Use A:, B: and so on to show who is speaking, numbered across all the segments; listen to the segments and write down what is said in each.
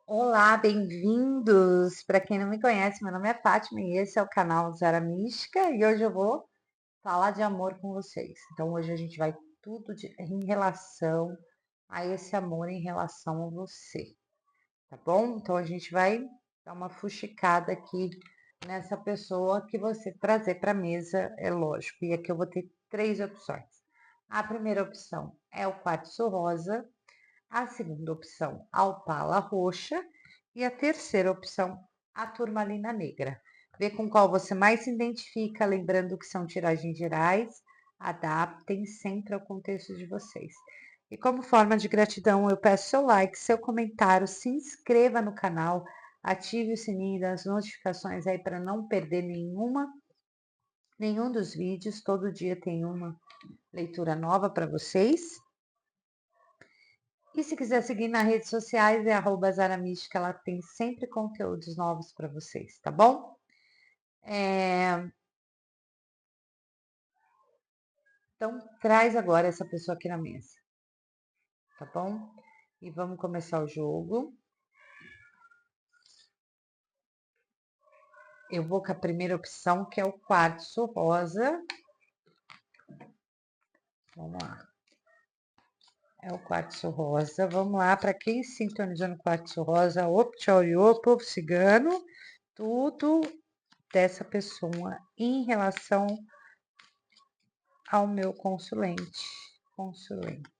A: Olá, bem-vindos! Para quem não me conhece, meu nome é Fátima e esse é o canal Zara Mística e hoje eu vou falar de amor com vocês. Então hoje a gente vai em relação a esse amor em relação a você, tá bom? Então a gente vai dar uma fuxicada aqui nessa pessoa que você trazer para a mesa, é lógico. E aqui eu vou ter três opções. A primeira opção é o quartzo rosa, a segunda opção, a opala roxa. E a terceira opção, a turmalina negra. Vê com qual você mais se identifica, lembrando que são tiragens gerais, adaptem sempre ao contexto de vocês. E como forma de gratidão, eu peço seu like, seu comentário, se inscreva no canal, ative o sininho das notificações aí para não perder nenhum dos vídeos. Todo dia tem uma leitura nova para vocês. E se quiser seguir nas redes sociais, é @zaramística, ela tem sempre conteúdos novos para vocês, tá bom? Então, traz agora essa pessoa aqui na mesa, tá bom? E vamos começar o jogo. Eu vou com a primeira opção, que é o quartzo rosa. Vamos lá. É o quartzo rosa. Vamos lá, para quem sintonizou no quartzo rosa, Optiorio, povo cigano, tudo dessa pessoa em relação ao meu consulente. Consulente.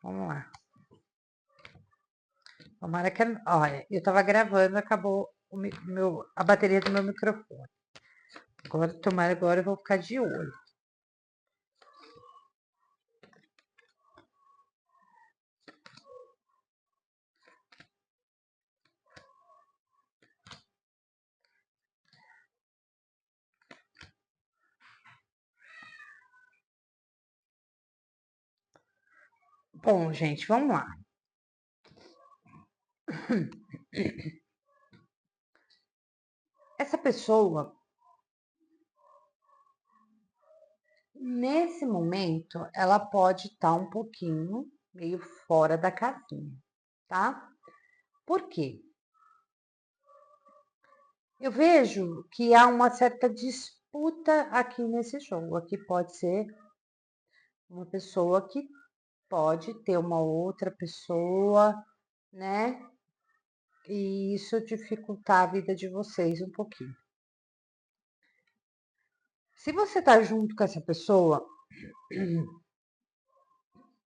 A: Vamos lá. Tomara que. Olha, eu tava gravando, acabou a bateria do meu microfone. Agora eu vou ficar de olho. Bom, gente, vamos lá. Essa pessoa, nesse momento, ela pode estar um pouquinho meio fora da casinha, tá? Por quê? Eu vejo que há uma certa disputa aqui nesse jogo. Aqui pode ser uma pessoa que pode ter uma outra pessoa, né? E isso dificultar a vida de vocês um pouquinho. Se você tá junto com essa pessoa,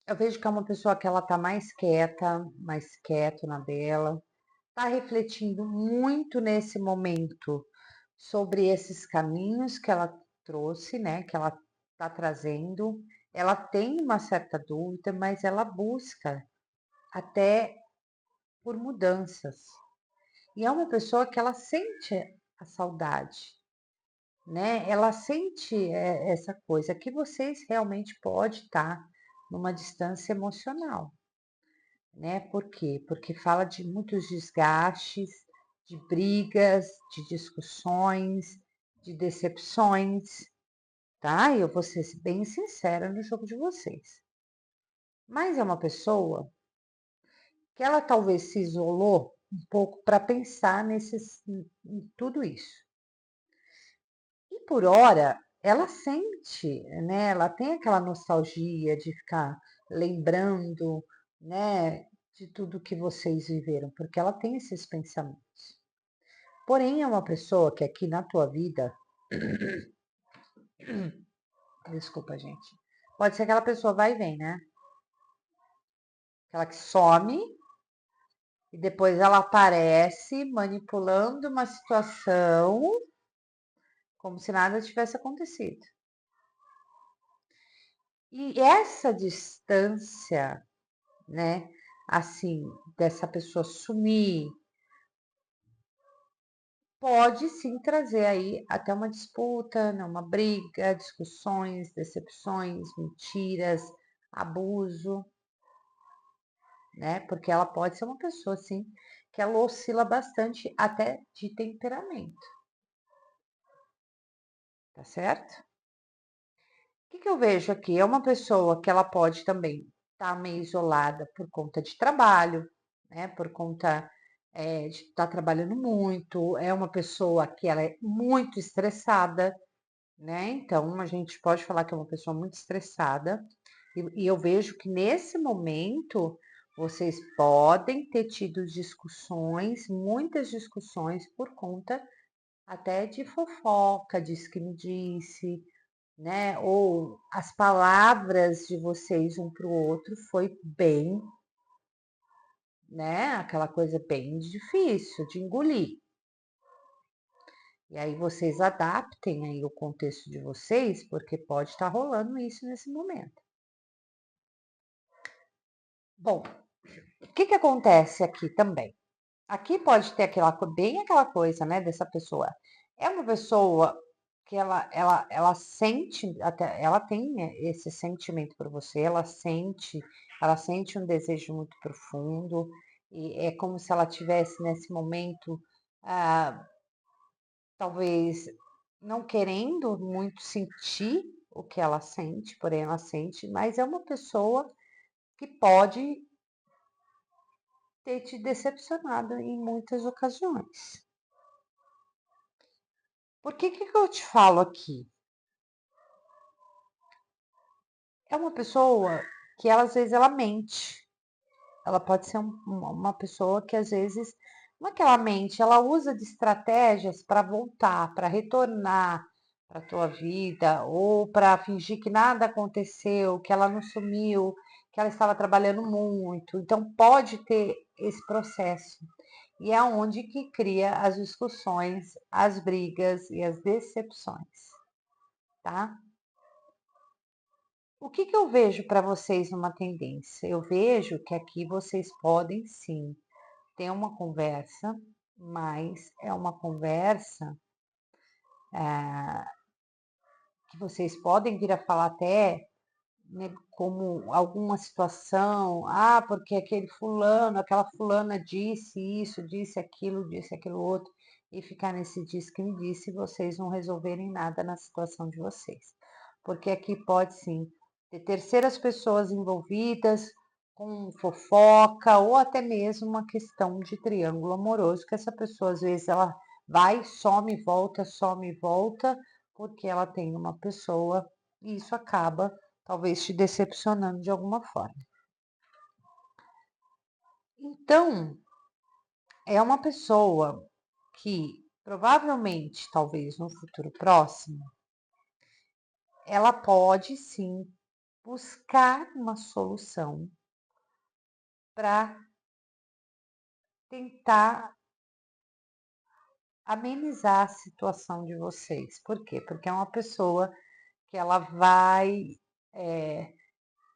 A: eu vejo que é uma pessoa que ela tá mais quieto na dela, tá refletindo muito nesse momento sobre esses caminhos que ela trouxe, né? Que ela tá trazendo. Ela tem uma certa dúvida, mas ela busca até por mudanças. E é uma pessoa que ela sente a saudade, né? Ela sente essa coisa que vocês realmente pode estar numa distância emocional, né? Por quê? Porque fala de muitos desgastes, de brigas, de discussões, de decepções, tá? E eu vou ser bem sincera no jogo de vocês. Mas é uma pessoa que ela talvez se isolou um pouco para pensar em tudo isso. E por hora, ela sente, né? Ela tem aquela nostalgia de ficar lembrando, né? De tudo que vocês viveram, porque ela tem esses pensamentos. Porém, é uma pessoa que aqui na tua vida, desculpa, gente, pode ser aquela pessoa vai e vem, né? Aquela que some e depois ela aparece manipulando uma situação como se nada tivesse acontecido. E essa distância, né? Assim, dessa pessoa sumir, pode sim trazer aí até uma disputa, né, uma briga, discussões, decepções, mentiras, abuso, né? Porque ela pode ser uma pessoa assim que ela oscila bastante até de temperamento, tá certo? O que eu vejo aqui? É uma pessoa que ela pode também estar meio isolada por conta de trabalho, né? Por conta de estar trabalhando muito, é uma pessoa que ela é muito estressada, né? Então a gente pode falar que é uma pessoa muito estressada, e eu vejo que nesse momento vocês podem ter tido discussões, muitas discussões por conta até de fofoca, disse que me disse, né? Ou as palavras de vocês um para o outro foi bem, né? Aquela coisa bem difícil de engolir. E aí vocês adaptem aí o contexto de vocês, porque pode estar rolando isso nesse momento. Bom, o que acontece aqui também? Aqui pode ter bem aquela coisa, né, dessa pessoa. É uma pessoa que ela sente, até, ela tem esse sentimento por você, ela sente um desejo muito profundo, e é como se ela tivesse nesse momento, ah, talvez não querendo muito sentir o que ela sente, porém ela sente, mas é uma pessoa que pode ter te decepcionado em muitas ocasiões. Por que eu te falo aqui? É uma pessoa que ela, às vezes ela mente. Ela pode ser uma pessoa que às vezes, não é que ela mente, ela usa de estratégias para voltar, para retornar para a tua vida, ou para fingir que nada aconteceu, que ela não sumiu, que ela estava trabalhando muito. Então pode ter esse processo. E é onde que cria as discussões, as brigas e as decepções, tá? O que eu vejo para vocês numa tendência? Eu vejo que aqui vocês podem sim ter uma conversa, mas é uma conversa que vocês podem vir a falar até, né, como alguma situação, porque aquele fulano, aquela fulana disse aquilo outro, e ficar nesse disse que me disse e vocês não resolverem nada na situação de vocês. Porque aqui pode sim ter terceiras pessoas envolvidas com fofoca ou até mesmo uma questão de triângulo amoroso, que essa pessoa às vezes ela vai, some e volta, porque ela tem uma pessoa e isso acaba talvez te decepcionando de alguma forma. Então, é uma pessoa que provavelmente, talvez no futuro próximo, ela pode sim buscar uma solução para tentar amenizar a situação de vocês. Por quê? Porque é uma pessoa que ela vai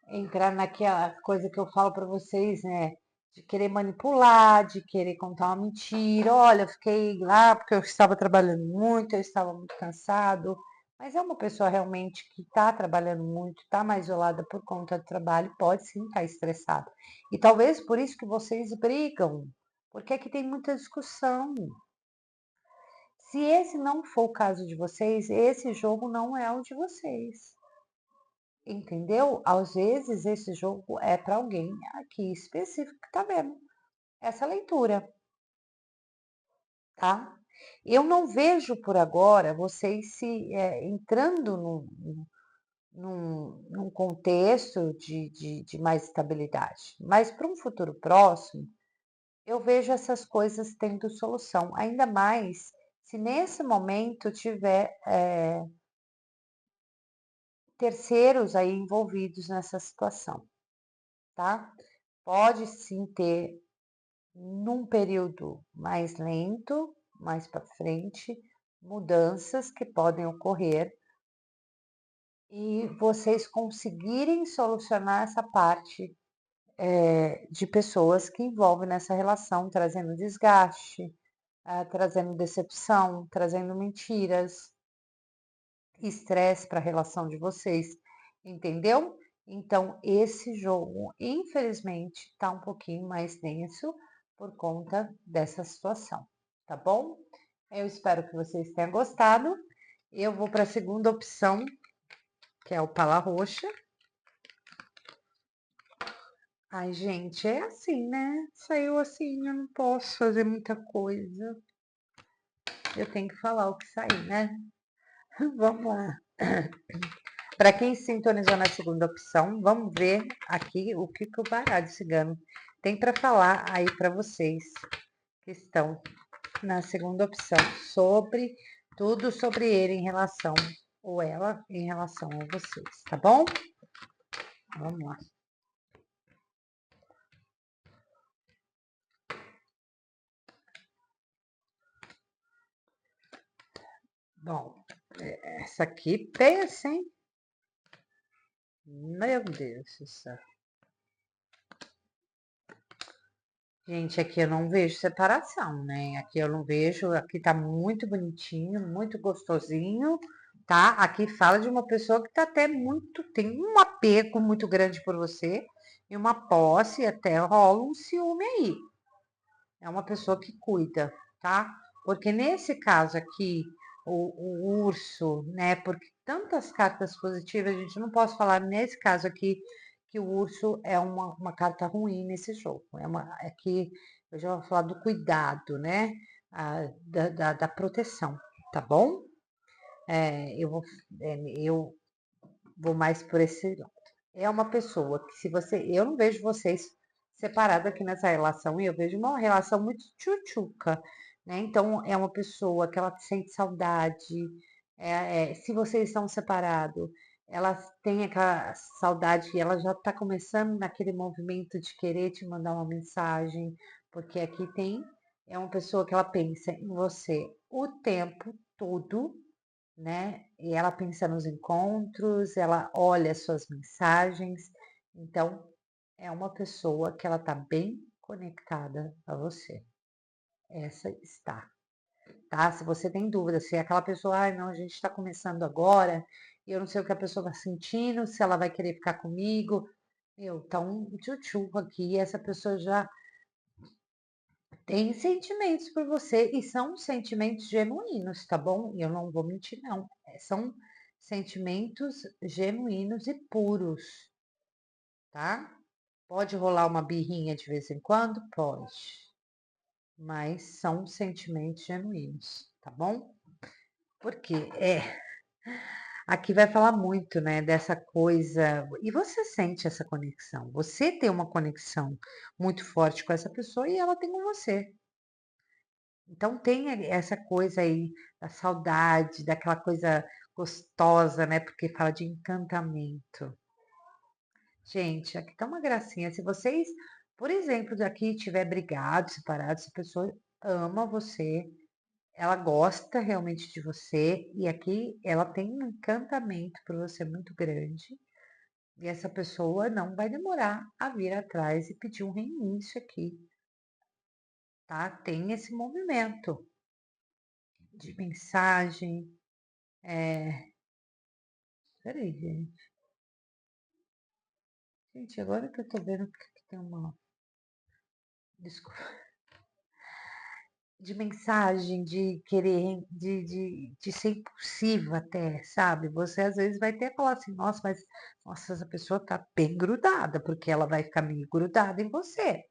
A: entrar naquela coisa que eu falo para vocês, né? De querer manipular, de querer contar uma mentira. Olha, eu fiquei lá porque eu estava trabalhando muito, eu estava muito cansado. Mas é uma pessoa realmente que está trabalhando muito, está mais isolada por conta do trabalho, pode sim estar estressada. E talvez por isso que vocês brigam, porque aqui tem muita discussão. Se esse não for o caso de vocês, esse jogo não é o de vocês. Entendeu? Às vezes esse jogo é para alguém aqui específico que tá vendo essa leitura, tá? Eu não vejo por agora vocês se entrando num contexto de mais estabilidade, mas para um futuro próximo, eu vejo essas coisas tendo solução, ainda mais se nesse momento tiver terceiros aí envolvidos nessa situação, tá? Pode sim ter num período mais lento, mais para frente, mudanças que podem ocorrer e vocês conseguirem solucionar essa parte de pessoas que envolvem nessa relação, trazendo desgaste, trazendo decepção, trazendo mentiras, estresse para a relação de vocês, entendeu? Então, esse jogo, infelizmente, está um pouquinho mais denso por conta dessa situação, tá bom? Eu espero que vocês tenham gostado. Eu vou para a segunda opção, que é o pala roxa. Ai, gente, é assim, né? Saiu assim, eu não posso fazer muita coisa. Eu tenho que falar o que saiu, né? Vamos lá. Para quem sintonizou na segunda opção, vamos ver aqui o que o baralho cigano tem para falar aí para vocês que estão na segunda opção sobre tudo sobre ele em relação ou ela em relação a vocês, tá bom? Vamos lá. Bom, essa aqui pensa, hein? Meu Deus do céu. Gente, aqui eu não vejo separação, né? Aqui eu não vejo, aqui tá muito bonitinho, muito gostosinho, tá? Aqui fala de uma pessoa que tá até muito, tem um apego muito grande por você e uma posse, até rola um ciúme aí. É uma pessoa que cuida, tá? Porque nesse caso aqui, o urso, né? Porque tantas cartas positivas, a gente não pode falar nesse caso aqui que o urso é uma carta ruim nesse jogo. É que eu já vou falar do cuidado, né? Da proteção, tá bom? É, eu vou mais por esse lado. É uma pessoa que se você, eu não vejo vocês separados aqui nessa relação, e eu vejo uma relação muito tchutchuca, né? Então é uma pessoa que ela sente saudade, se vocês estão separados, ela tem aquela saudade e ela já está começando naquele movimento de querer te mandar uma mensagem, porque aqui é uma pessoa que ela pensa em você o tempo todo, né? E ela pensa nos encontros, ela olha as suas mensagens. Então, é uma pessoa que ela tá bem conectada a você. Essa está, tá? Se você tem dúvida, se é aquela pessoa, ai, não, a gente está começando agora, e eu não sei o que a pessoa está sentindo, se ela vai querer ficar comigo, tá um tchutchu aqui, e essa pessoa já tem sentimentos por você e são sentimentos genuínos, tá bom? E eu não vou mentir, não. São sentimentos genuínos e puros, tá? Pode rolar uma birrinha de vez em quando? Pode. Mas são sentimentos genuínos, tá bom? Porque aqui vai falar muito, né, dessa coisa. E você sente essa conexão. Você tem uma conexão muito forte com essa pessoa e ela tem com você. Então tem essa coisa aí da saudade, daquela coisa gostosa, né? Porque fala de encantamento. Gente, aqui tá uma gracinha. Se vocês, por exemplo, daqui tiver brigado, separado, se a pessoa ama você, ela gosta realmente de você e aqui ela tem um encantamento por você muito grande. E essa pessoa não vai demorar a vir atrás e pedir um reinício aqui, tá? Tem esse movimento de mensagem. Peraí, gente. Gente, agora que eu tô vendo que tem uma. Desculpa. De mensagem, de querer, de ser impulsiva até, sabe? Você às vezes vai até falar assim, nossa, mas nossa, essa pessoa tá bem grudada, porque ela vai ficar meio grudada em você,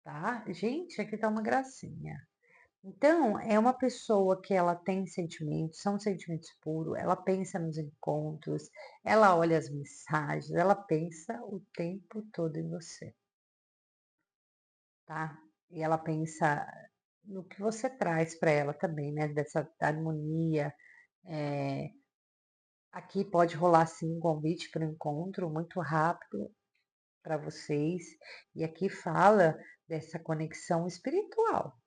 A: tá? Gente, aqui tá uma gracinha. Então, é uma pessoa que ela tem sentimentos, são sentimentos puros, ela pensa nos encontros, ela olha as mensagens, ela pensa o tempo todo em você, tá? E ela pensa no que você traz para ela também, né? Dessa harmonia. É, aqui pode rolar sim um convite para um encontro muito rápido para vocês. E aqui fala dessa conexão espiritual.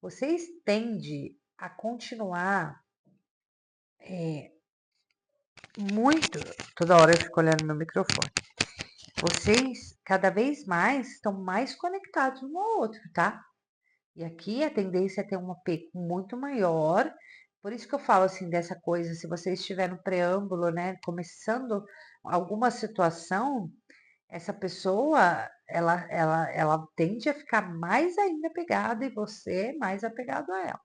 A: Vocês tendem a continuar muito. Toda hora eu fico olhando meu microfone. Vocês cada vez mais estão mais conectados um ao outro, tá? E aqui a tendência é ter um apego muito maior. Por isso que eu falo assim dessa coisa, se você estiver no preâmbulo, né, começando alguma situação, essa pessoa, ela tende a ficar mais ainda apegada e você mais apegado a ela,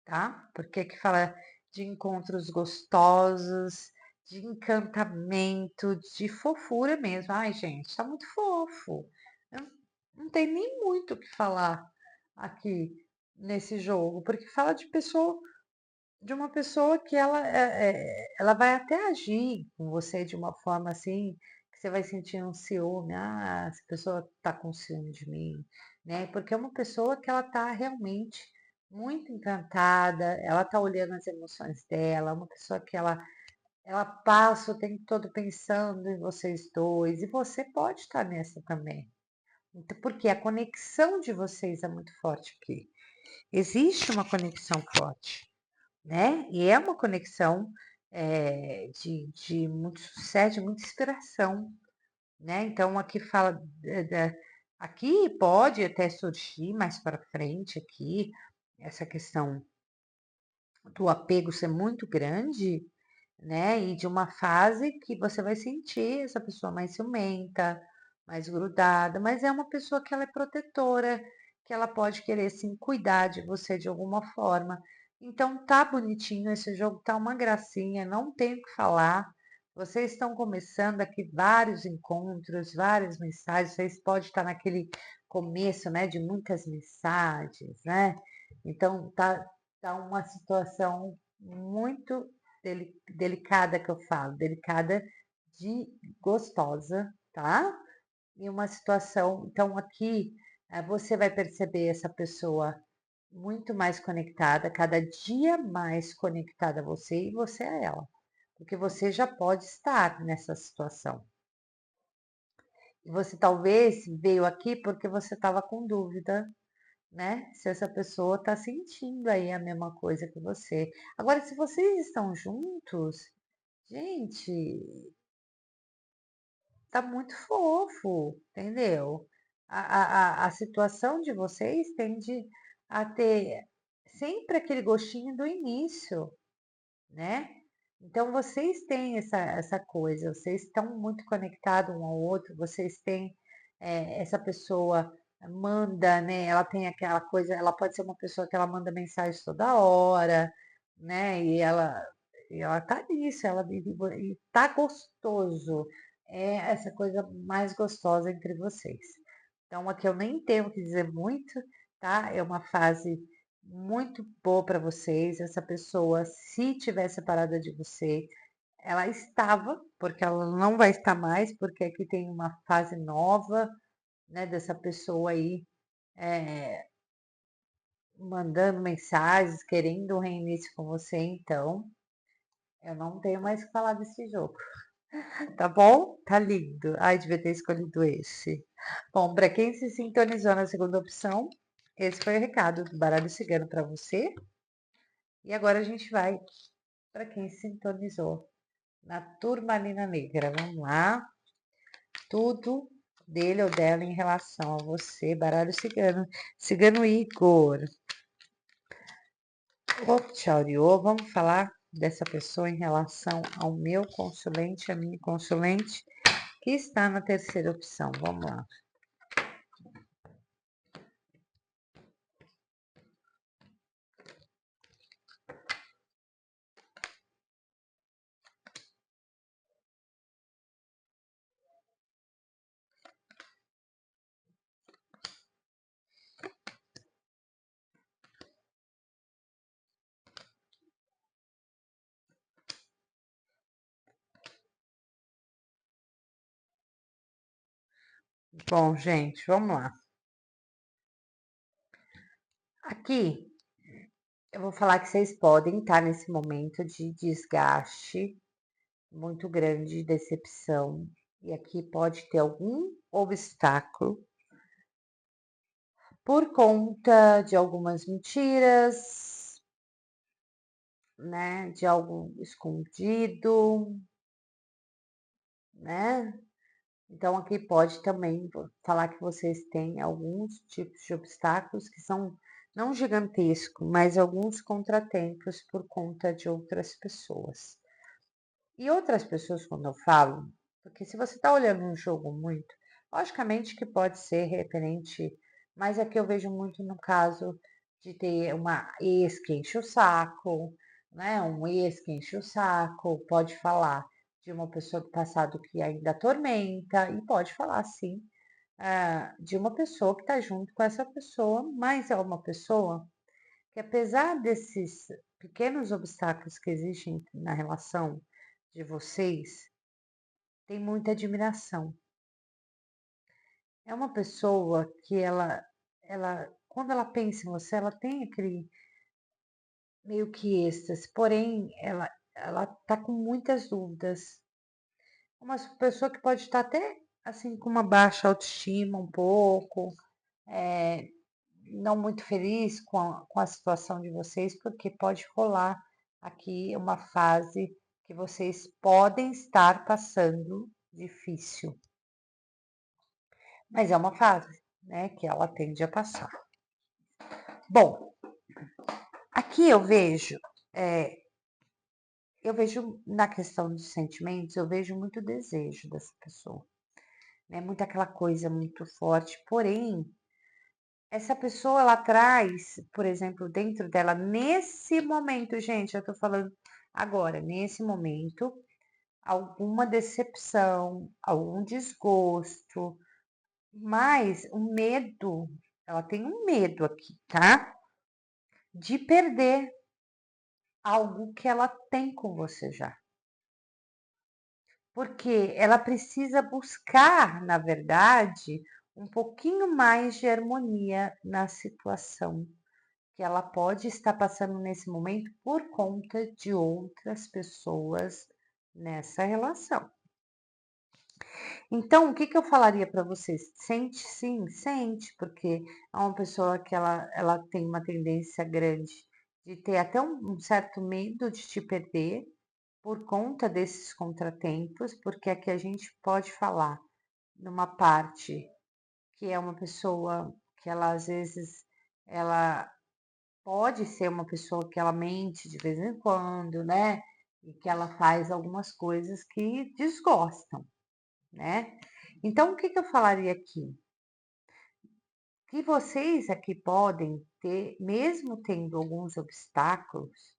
A: tá? Porque que fala de encontros gostosos, de encantamento, de fofura mesmo. Ai, gente, tá muito fofo. Eu não tem nem muito o que falar aqui nesse jogo, porque fala de uma pessoa que ela vai até agir com você de uma forma assim, que você vai sentir um ciúme. Ah, essa pessoa tá com ciúme de mim, né? Porque é uma pessoa que ela tá realmente muito encantada, ela tá olhando as emoções dela, é uma pessoa que ela passa o tempo todo pensando em vocês dois, e você pode estar nessa também. Então, porque a conexão de vocês é muito forte aqui. Existe uma conexão forte, né? E é uma conexão de muito sucesso, de muita inspiração, né? Então aqui fala, aqui pode até surgir mais para frente aqui essa questão do apego ser muito grande, né? E de uma fase que você vai sentir essa pessoa mais ciumenta, mais grudada, mas é uma pessoa que ela é protetora, que ela pode querer sim cuidar de você de alguma forma. Então tá bonitinho esse jogo, tá uma gracinha, não tem o que falar. Vocês estão começando aqui vários encontros, várias mensagens, vocês podem estar naquele começo, né, de muitas mensagens, né? Então tá uma situação muito delicada que eu falo, delicada de gostosa, tá? E uma situação, então aqui você vai perceber essa pessoa muito mais conectada, cada dia mais conectada a você e você a ela, porque você já pode estar nessa situação. E você talvez veio aqui porque você estava com dúvida, né? Se essa pessoa está sentindo aí a mesma coisa que você. Agora, se vocês estão juntos, gente, tá muito fofo, entendeu? A situação de vocês tende a ter sempre aquele gostinho do início, né? Então vocês têm essa coisa, vocês estão muito conectados um ao outro, vocês têm essa pessoa manda, né? Ela tem aquela coisa, ela pode ser uma pessoa que ela manda mensagem toda hora, né? E ela tá nisso, ela e tá gostoso. É essa coisa mais gostosa entre vocês. Então aqui eu nem tenho o que dizer muito, tá? É uma fase muito boa para vocês. Essa pessoa, se tiver separada de você, ela estava, porque ela não vai estar mais, porque aqui tem uma fase nova, né, dessa pessoa aí mandando mensagens, querendo um reinício com você. Então, eu não tenho mais o que falar desse jogo. Tá bom? Tá lindo. Ai, devia ter escolhido esse. Bom, para quem se sintonizou na segunda opção, esse foi o recado do baralho cigano para você. E agora a gente vai para quem sintonizou na turmalina negra. Vamos lá. Tudo dele ou dela em relação a você, baralho cigano. Cigano Igor. Ô, Tchauriô, vamos falar dessa pessoa em relação ao meu consulente, a minha consulente, que está na terceira opção. Vamos lá. Bom, gente, vamos lá. Aqui, eu vou falar que vocês podem estar nesse momento de desgaste muito grande, de decepção. E aqui pode ter algum obstáculo por conta de algumas mentiras, né? De algo escondido, né? Então aqui pode também falar que vocês têm alguns tipos de obstáculos que são não gigantescos, mas alguns contratempos por conta de outras pessoas. E outras pessoas, quando eu falo, porque se você está olhando um jogo muito, logicamente que pode ser referente, mas aqui eu vejo muito no caso de ter uma ex que enche o saco, né? Um ex que enche o saco, pode falar. de uma pessoa do passado que ainda atormenta, e pode falar sim, de uma pessoa que está junto com essa pessoa, mas é uma pessoa que, apesar desses pequenos obstáculos que existem na relação de vocês, tem muita admiração. É uma pessoa que quando ela pensa em você, ela tem aquele meio que êxtase, porém ela tá com muitas dúvidas. Uma pessoa que pode estar até assim com uma baixa autoestima um pouco, é, não muito feliz com a situação de vocês, porque pode rolar aqui uma fase que vocês podem estar passando difícil. Mas é uma fase, né, que ela tende a passar. Bom, aqui eu vejo na questão dos sentimentos, eu vejo muito desejo dessa pessoa, né? Muito aquela coisa muito forte, porém, essa pessoa ela traz, por exemplo, dentro dela, nesse momento, gente, eu tô falando agora, nesse momento, alguma decepção, algum desgosto, mas o medo, ela tem um medo aqui, tá? De perder algo que ela tem com você já. Porque ela precisa buscar, na verdade, um pouquinho mais de harmonia na situação que ela pode estar passando nesse momento por conta de outras pessoas nessa relação. Então, o que eu falaria para vocês? Sente sim, sente, porque é uma pessoa que ela tem uma tendência grande de ter até um certo medo de te perder por conta desses contratempos, porque aqui a gente pode falar numa parte que é uma pessoa que ela às vezes ela pode ser uma pessoa que ela mente de vez em quando, né? E que ela faz algumas coisas que desgostam, né? Então, o que eu falaria aqui? Que vocês aqui podem ter, mesmo tendo alguns obstáculos,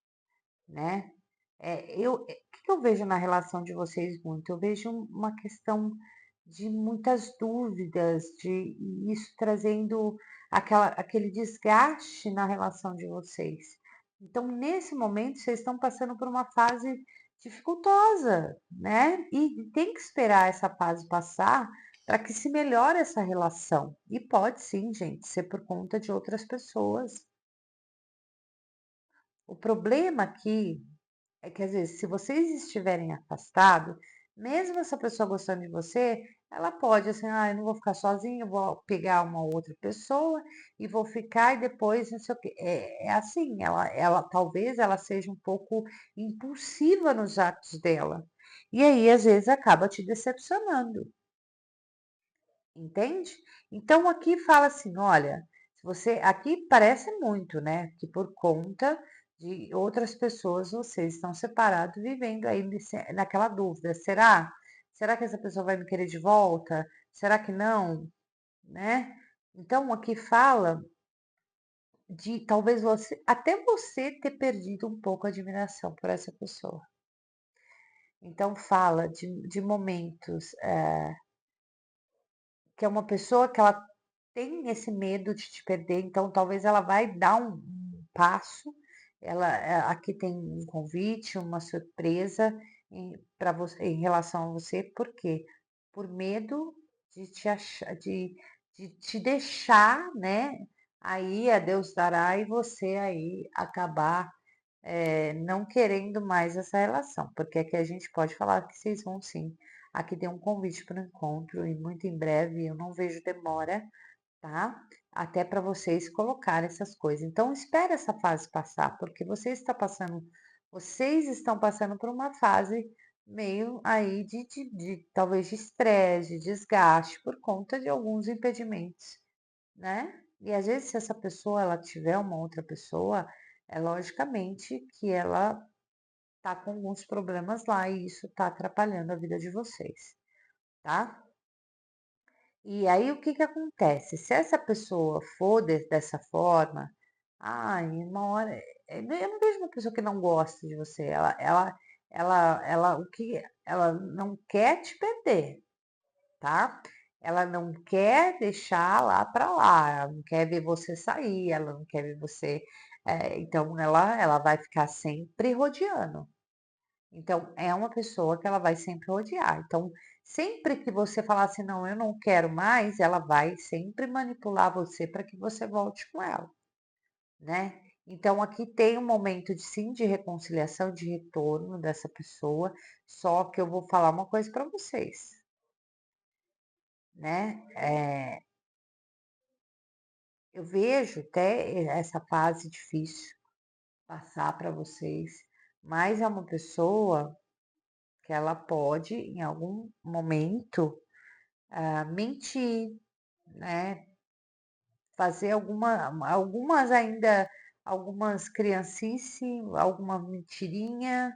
A: né? O que eu vejo na relação de vocês muito? Eu vejo uma questão de muitas dúvidas, de isso trazendo aquele desgaste na relação de vocês. Então, nesse momento, vocês estão passando por uma fase dificultosa, né? E tem que esperar essa fase passar para que se melhore essa relação. E pode sim, gente, ser por conta de outras pessoas. O problema aqui é que às vezes, se vocês estiverem afastados, mesmo essa pessoa gostando de você, ela pode assim, eu não vou ficar sozinha, eu vou pegar uma outra pessoa e vou ficar e depois não sei o quê. É assim, ela talvez ela seja um pouco impulsiva nos atos dela. E aí, às vezes, acaba te decepcionando. Entende? Então aqui fala assim, olha, se você aqui parece muito, né, que por conta de outras pessoas vocês estão separados, vivendo aí naquela dúvida, será? Será que essa pessoa vai me querer de volta? Será que não? Né? Então aqui fala de talvez até você ter perdido um pouco a admiração por essa pessoa. Então fala de momentos que é uma pessoa que ela tem esse medo de te perder, então talvez ela vai dar um passo. Aqui tem um convite, uma surpresa para você em relação a você, por quê? Por medo de te achar, de te deixar, né? Aí a Deus dará e você aí acabar não querendo mais essa relação, porque aqui a gente pode falar que vocês vão sim. Aqui tem um convite para o encontro e muito em breve, eu não vejo demora, tá? Até para vocês colocarem essas coisas. Então, espere essa fase passar, porque vocês estão passando por uma fase meio aí de talvez de estresse, de desgaste, por conta de alguns impedimentos, né? E às vezes, se essa pessoa ela tiver uma outra pessoa, é logicamente que ela tá com alguns problemas lá e isso tá atrapalhando a vida de vocês, tá? E aí o que que acontece? Se essa pessoa for dessa forma, ai, uma hora, eu não vejo uma pessoa que não gosta de você, ela não quer te perder, tá? Ela não quer deixar lá para lá, ela não quer ver você sair, ela não quer ver você. Então, ela vai ficar sempre rodeando. Então, é uma pessoa que ela vai sempre rodear. Então, sempre que você falar assim, não, eu não quero mais, ela vai sempre manipular você para que você volte com ela, né? Então, aqui tem um momento de sim, de reconciliação, de retorno dessa pessoa, só que eu vou falar uma coisa para vocês, né? Eu vejo até essa fase difícil passar para vocês, mas é uma pessoa que ela pode, em algum momento, mentir, né? Fazer algumas ainda, algumas criancice, alguma mentirinha.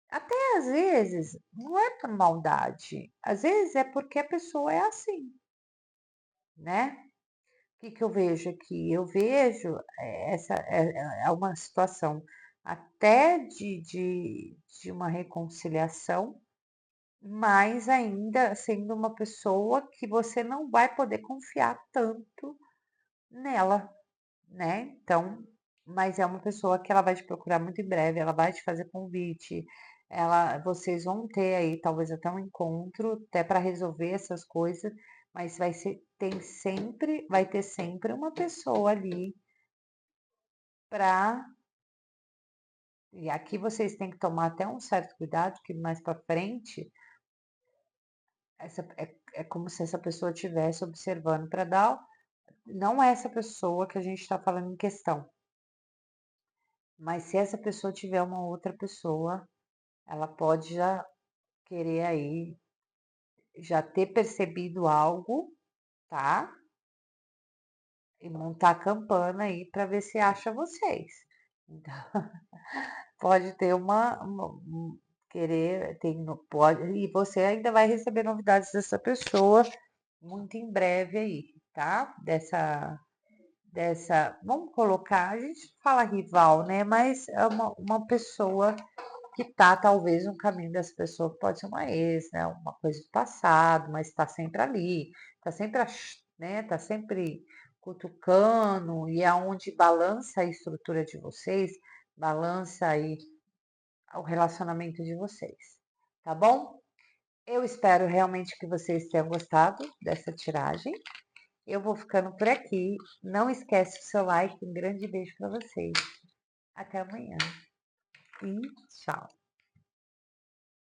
A: Até às vezes, não é por maldade, às vezes é porque a pessoa é assim, né? O que que eu vejo aqui? Eu vejo essa é uma situação até de uma reconciliação, mas ainda sendo uma pessoa que você não vai poder confiar tanto nela, né? Então, mas é uma pessoa que ela vai te procurar muito em breve, ela vai te fazer convite, vocês vão ter aí talvez até um encontro, até para resolver essas coisas, mas vai ter sempre uma pessoa ali para. E aqui vocês têm que tomar até um certo cuidado, que mais para frente é como se essa pessoa estivesse observando para dar. Não é essa pessoa que a gente está falando em questão, mas se essa pessoa tiver uma outra pessoa, ela pode já querer aí, já ter percebido algo, tá? E montar a campana aí para ver se acha vocês. Então, pode ter querer, pode, e você ainda vai receber novidades dessa pessoa muito em breve aí, tá? Vamos colocar, a gente fala rival, né? Mas é uma pessoa que tá talvez no caminho dessa pessoa, que pode ser uma ex, né? Uma coisa do passado, mas está sempre ali, tá sempre, né? Tá sempre cutucando, e é onde balança a estrutura de vocês, balança aí o relacionamento de vocês, tá bom? Eu espero realmente que vocês tenham gostado dessa tiragem. Eu vou ficando por aqui. Não esquece o seu like. Um grande beijo para vocês. Até amanhã. E tchau.